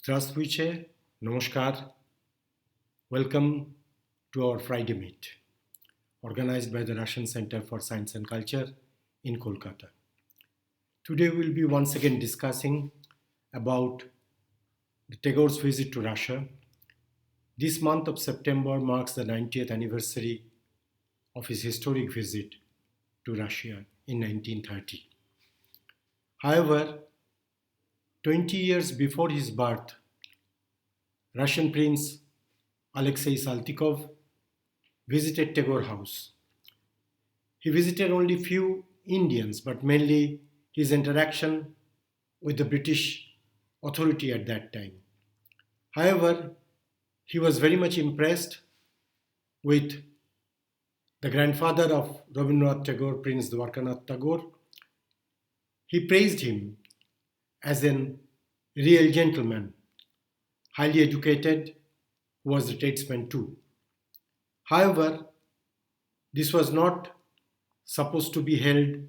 Здравствуйте, Namaskar. Welcome to our Friday Meet, organized by the Russian Center for Science and Culture in Kolkata. Today we'll be once again discussing about the Tagore's visit to Russia. This month of September marks the 90th anniversary of his historic visit to Russia in 1930. However, 20 years before his birth, Russian Prince Alexei Saltykov visited Tagore House. He visited only few Indians, but mainly his interaction with the British authority at that time. However, he was very much impressed with the grandfather of Rabindranath Tagore, Prince Dwarkanath Tagore. He praised him as an real gentleman, highly educated, who was a tradesman too. However, this was not supposed to be held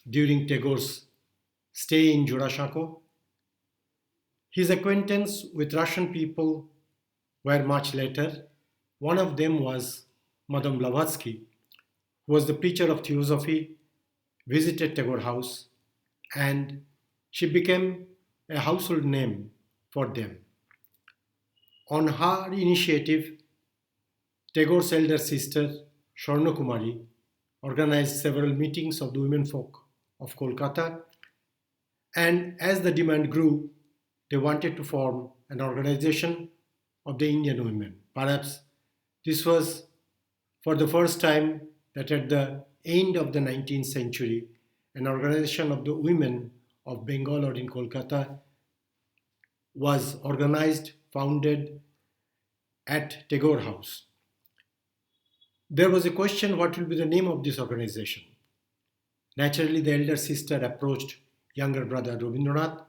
during Tagore's stay in Jurashako. His acquaintance with Russian people were much later. One of them was Madame Blavatsky, who was the preacher of theosophy, visited Tagore House, and she became a household name for them. On her initiative, Tagore's elder sister, Swarna Kumari, organized several meetings of the women folk of Kolkata, and as the demand grew, they wanted to form an organization of the Indian women. Perhaps this was for the first time that at the end of the 19th century, an organization of the women of Bengal or in Kolkata was organized, founded at Tagore House. There was a question what will be the name of this organization. Naturally, the elder sister approached younger brother Rabindranath.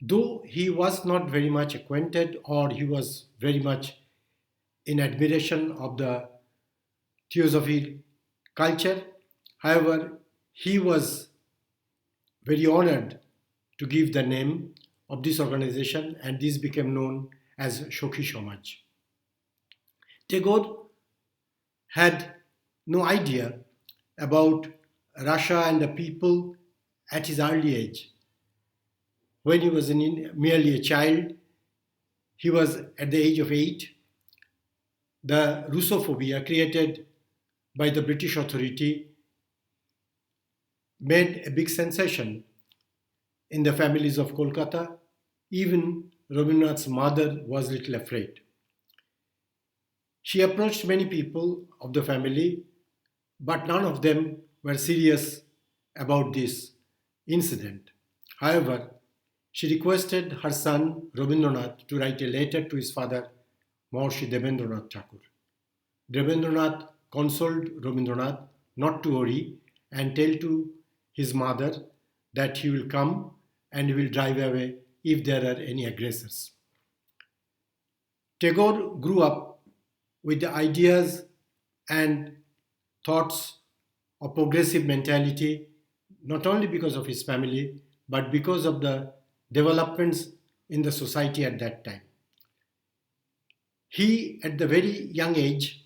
Though he was not very much acquainted or he was very much in admiration of the theosophy culture, however, he was very honored to give the name of this organization, and this became known as Shokhi Samaj. Tagore had no idea about Russia and the people at his early age. When he was merely a child, he was at the age of 8. The Russophobia created by the British authority made a big sensation in the families of Kolkata. Even Rabindranath's mother was little afraid. She approached many people of the family, but none of them were serious about this incident. However, she requested her son Rabindranath to write a letter to his father, Mahorshi Devendranath Thakur. Devendranath consoled Rabindranath not to worry and tell to his mother that he will come and he will drive away if there are any aggressors. Tagore grew up with the ideas and thoughts of progressive mentality, not only because of his family, but because of the developments in the society at that time. He, at the very young age,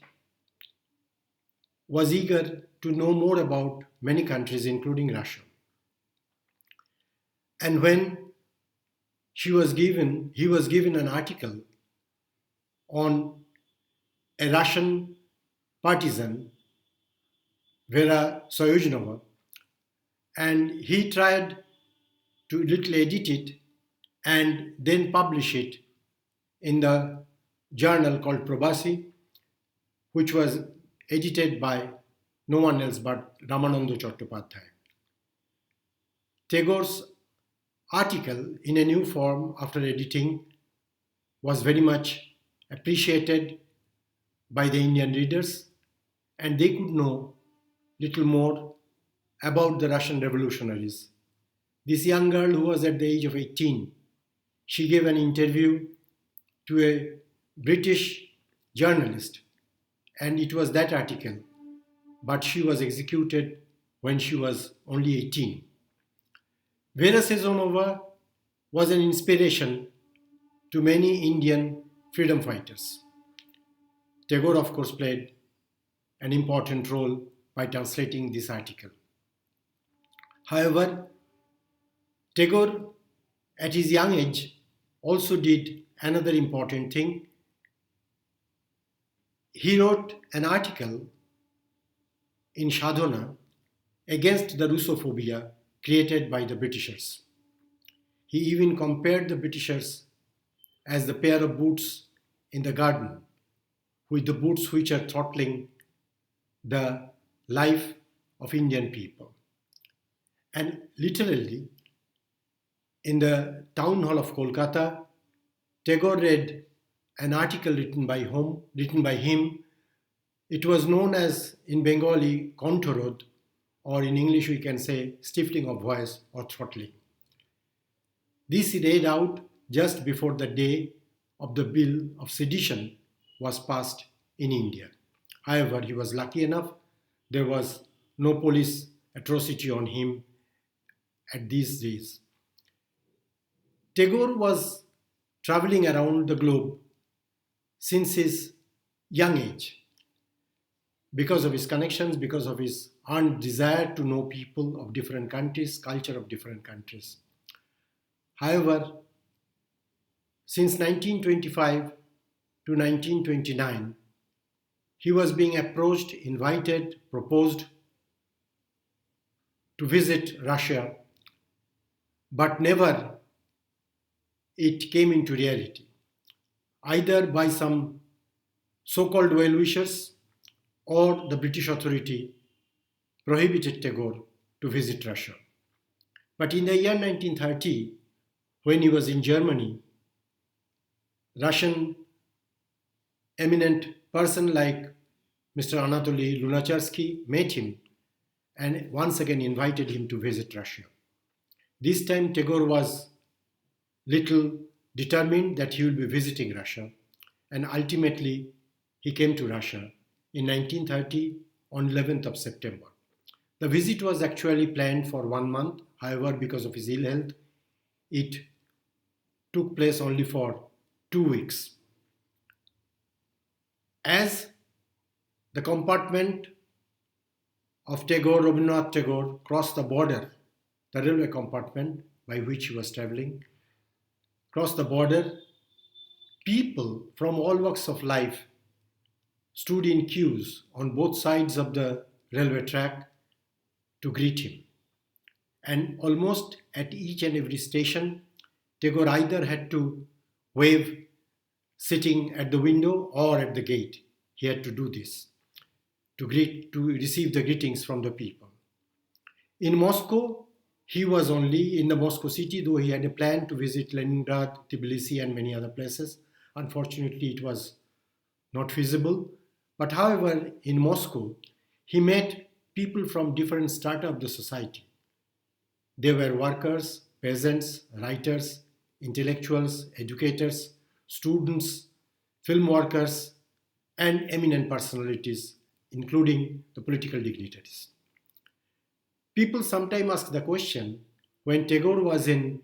was eager to know more about many countries, including Russia. And when he was given an article on a Russian partisan, Vera Soyuzhnova, and he tried to little edit it and then publish it in the journal called Probasi, which was edited by no one else but Ramananda Chattopadhyay. Tagore's article in a new form after editing was very much appreciated by the Indian readers, and they could know little more about the Russian revolutionaries. This young girl who was at the age of 18, she gave an interview to a British journalist, and it was that article, but she was executed when she was only 18. Vera Sezonova was an inspiration to many Indian freedom fighters. Tagore, of course, played an important role by translating this article. However, Tagore, at his young age, also did another important thing. He wrote an article in Sadhana against the Russophobia created by the Britishers. He even compared the Britishers as the pair of boots in the garden, with the boots which are throttling the life of Indian people. And literally, in the town hall of Kolkata, Tagore read an article written by him. It was known as, in Bengali, kontorod, or in English we can say stifling of voice or throttling. This he read out just before the day of the Bill of Sedition was passed in India. However, he was lucky enough, there was no police atrocity on him at these days. Tagore was traveling around the globe since his young age because of his connections, because of his earned desire to know people of different countries, culture of different countries. However, since 1925 to 1929, he was being approached, invited, proposed to visit Russia, but never it came into reality, either by some so-called well-wishers or the British authority prohibited Tagore to visit Russia. But in the year 1930, when he was in Germany, Russian eminent person like Mr. Anatoly Lunacharsky met him and once again invited him to visit Russia. This time Tagore was little determined that he will be visiting Russia, and ultimately he came to Russia in 1930 on 11th of September. The visit was actually planned for 1 month. However, because of his ill health, it took place only for 2 weeks. As the compartment of Tagore, Rabindranath Tagore, crossed the border, the railway compartment by which he was traveling, crossed the border, people from all walks of life stood in queues on both sides of the railway track to greet him. And almost at each and every station, Tagore either had to wave sitting at the window or at the gate. He had to do this to receive the greetings from the people. In Moscow, he was only in the Moscow city, though he had a plan to visit Leningrad, Tbilisi, and many other places. Unfortunately, it was not feasible. But however, in Moscow, he met people from different strata of the society. They were workers, peasants, writers, intellectuals, educators, students, film workers, and eminent personalities, including the political dignitaries. People sometimes ask the question, when Tagore was in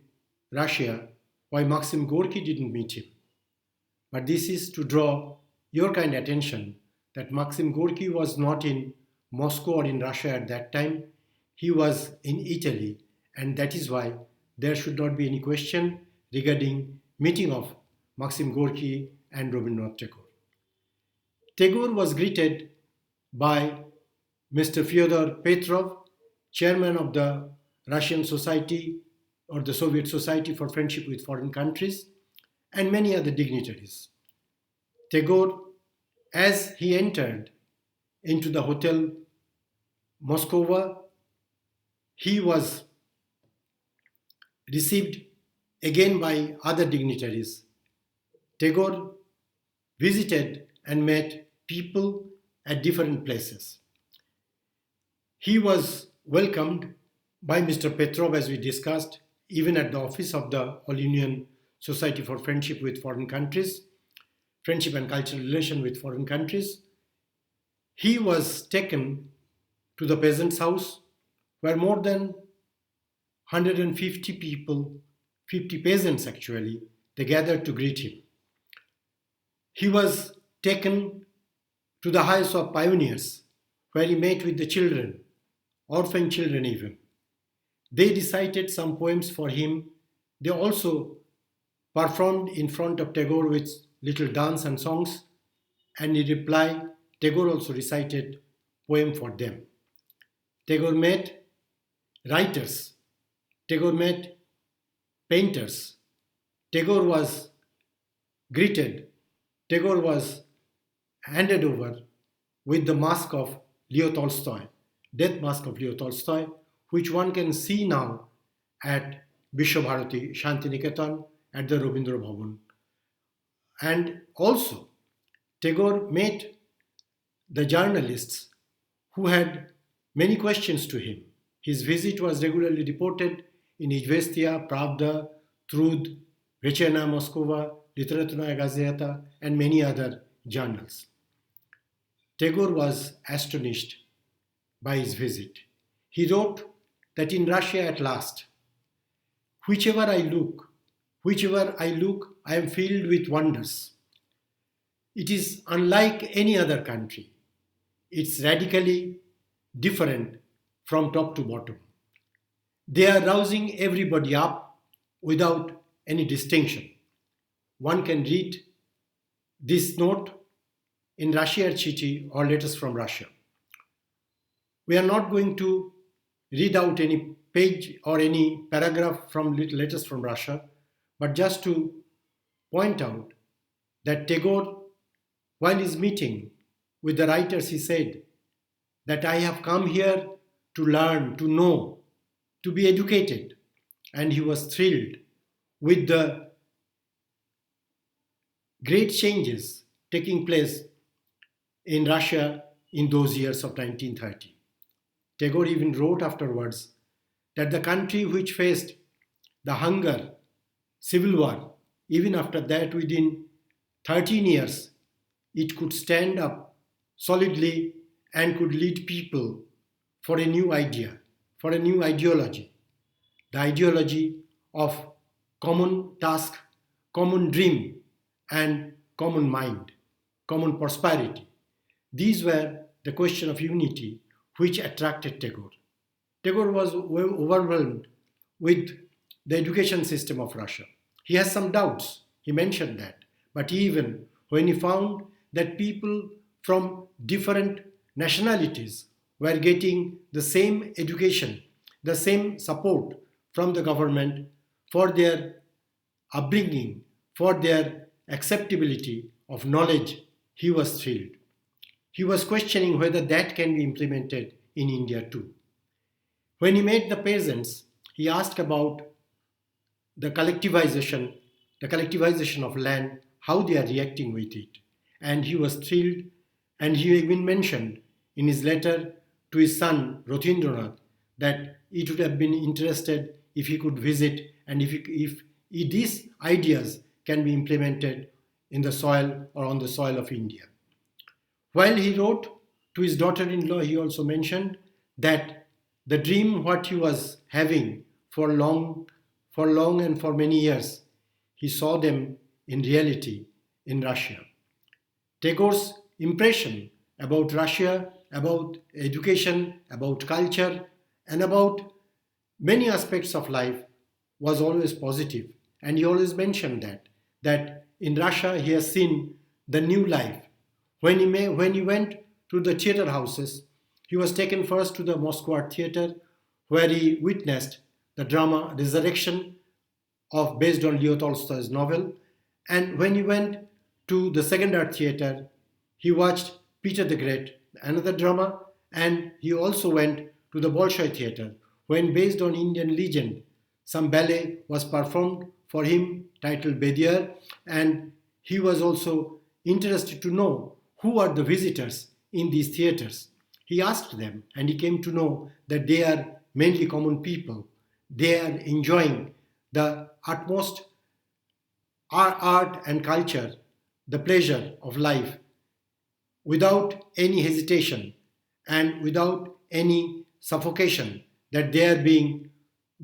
Russia, why Maxim Gorky didn't meet him. But this is to draw your kind attention that Maxim Gorky was not in Moscow or in Russia at that time. He was in Italy, and that is why there should not be any question regarding meeting of Maxim Gorky and Rabindranath Tagore. Tagore was greeted by Mr. Fyodor Petrov, chairman of the Russian Society or the Soviet Society for Friendship with Foreign Countries, and many other dignitaries. Tagore, as he entered into the Hotel Moskova, he was received again by other dignitaries. Tagore visited and met people at different places. He was welcomed by Mr. Petrov, as we discussed, even at the office of the All Union Society for Friendship with Foreign Countries, Friendship and Cultural Relation with Foreign Countries. He was taken to the peasant's house where more than 150 people, 50 peasants actually, They gathered to greet him. He was taken to the house of pioneers, where he met with the children, orphan children even. They recited some poems for him. They also performed in front of Tagore with little dance and songs, and in reply, Tagore also recited poem for them. Tagore met writers. Tagore met painters. Tagore was greeted. Tagore was handed over with the mask of Leo Tolstoy, death mask of Leo Tolstoy, which one can see now at Vishwabharati Shantiniketan at the Rabindra Bhavan. And also, Tagore met the journalists who had many questions to him. His visit was regularly reported in Izvestia, Pravda, Trud, Vechena Moskova, Literaturnaya Gazeta, and many other journals. Tagore was astonished by his visit. He wrote that in Russia at last, whichever I look, I am filled with wonders. It is unlike any other country. It's radically different from top to bottom. They are rousing everybody up without any distinction. One can read this note in Russia Chithi or Letters from Russia. We are not going to read out any page or any paragraph from Letters from Russia, but just to point out that Tagore, while his meeting with the writers, he said that I have come here to learn, to know, to be educated. And he was thrilled with the great changes taking place in Russia in those years of 1930. Tagore even wrote afterwards that the country which faced the hunger, civil war, even after that within 13 years, it could stand up solidly and could lead people for a new idea, for a new ideology, the ideology of common task, common dream, and common mind, common prosperity. These were the question of unity which attracted Tagore. Tagore was overwhelmed with the education system of Russia. He has some doubts, he mentioned that. But even when he found that people from different nationalities were getting the same education, the same support from the government for their upbringing, for their acceptability of knowledge, he was thrilled. He was questioning whether that can be implemented in India too. When he met the peasants, he asked about the collectivization of land, how they are reacting with it. And he was thrilled, and he even mentioned in his letter to his son Rothindranath that it would have been interested if he could visit and if these ideas can be implemented in the soil or on the soil of India. While he wrote to his daughter-in-law, he also mentioned that the dream what he was having for long and for many years, he saw them in reality in Russia. Tagore's impression about Russia, about education, about culture, and about many aspects of life was always positive. And he always mentioned that in Russia he has seen the new life. When he went to the theater houses, he was taken first to the Moscow Art Theater, where he witnessed the drama Resurrection based on Leo Tolstoy's novel. And when he went to the Second Art Theater, he watched Peter the Great, another drama, and he also went to the Bolshoi Theater, when based on Indian legend, some ballet was performed for him titled Bediar, and he was also interested to know who are the visitors in these theaters. He asked them, and he came to know that they are mainly common people. They are enjoying the utmost art and culture, the pleasure of life, without any hesitation and without any suffocation, that they are being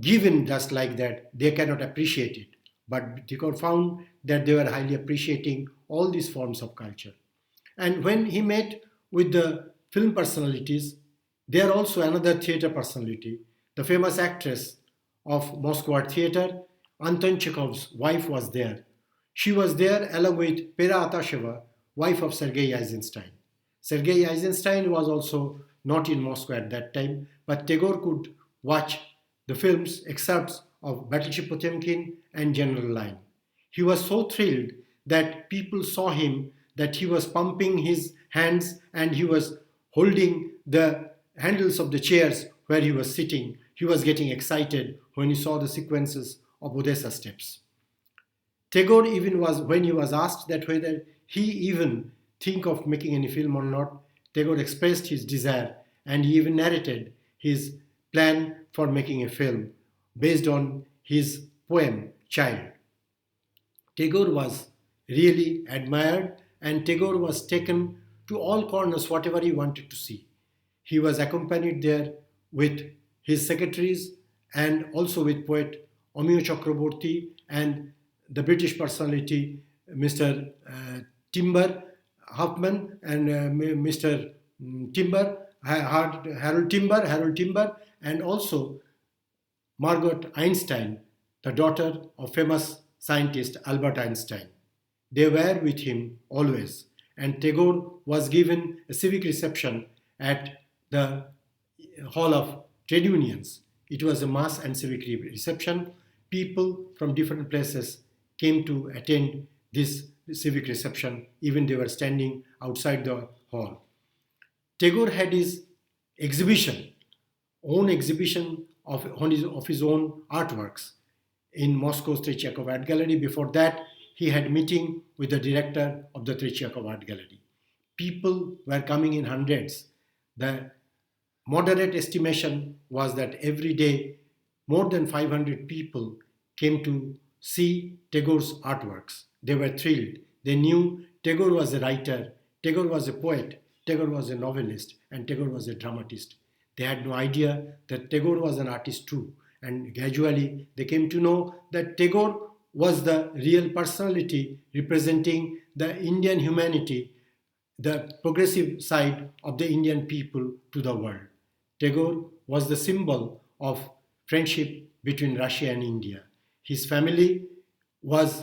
given just like that. They cannot appreciate it. But Tagore found that they were highly appreciating all these forms of culture. And when he met with the film personalities, they are also another theater personality. The famous actress of Moscow Art Theater, Anton Chekhov's wife, was there. She was there along with Pera Atasheva, wife of Sergei Eisenstein. Sergei Eisenstein was also not in Moscow at that time, but Tagore could watch the films, excerpts of Battleship Potemkin and General Line. He was so thrilled that people saw him, that he was pumping his hands and he was holding the handles of the chairs where he was sitting. He was getting excited when he saw the sequences of Odessa steps. Tagore even was, when he was asked that whether he even think of making any film or not, Tagore expressed his desire and he even narrated his plan for making a film based on his poem Child. Tagore was really admired and Tagore was taken to all corners whatever he wanted to see. He was accompanied there with his secretaries and also with poet Amiyo Chakraborty and the British personality Mr. Timber Huffman and Mr. Timber, Harold Timber, and also Margaret Einstein, the daughter of famous scientist Albert Einstein. They were with him always, and Tagore was given a civic reception at the Hall of Trade Unions. It was a mass and civic reception. People from different places came to attend this civic reception, even they were standing outside the hall. Tagore had his own exhibition of his own artworks in Moscow's Tretyakov Art Gallery. Before that, he had meeting with the director of the Tretyakov Art Gallery. People were coming in hundreds. The moderate estimation was that every day more than 500 people came to see Tagore's artworks. They were thrilled. They knew Tagore was a writer, Tagore was a poet, Tagore was a novelist, and Tagore was a dramatist. They had no idea that Tagore was an artist too. And gradually they came to know that Tagore was the real personality representing the Indian humanity, the progressive side of the Indian people to the world. Tagore was the symbol of friendship between Russia and India. His family was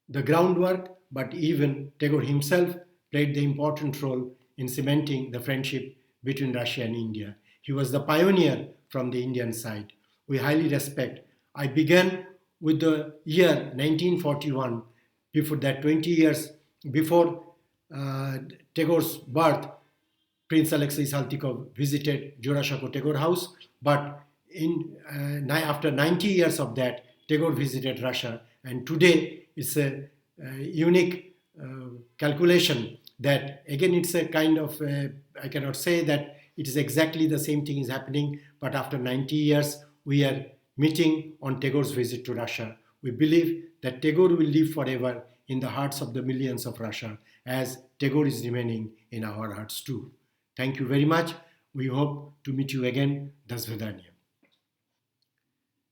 the groundwork, but even Tagore himself played the important role in cementing the friendship between Russia and India. He was the pioneer from the Indian side. We highly respect. I began with the year 1941. Before that, 20 years before Tagore's birth, Prince Alexei Saltykov visited Jorashako Tagore House, but after 90 years of that, Tagore visited Russia, and today it's a unique calculation that again it's a kind of I cannot say that it is exactly the same thing is happening, but after 90 years we are meeting on Tagore's visit to Russia. We believe that Tagore will live forever in the hearts of the millions of Russia, as Tagore is remaining in our hearts too. Thank you very much. We hope to meet you again. Das Vedanya.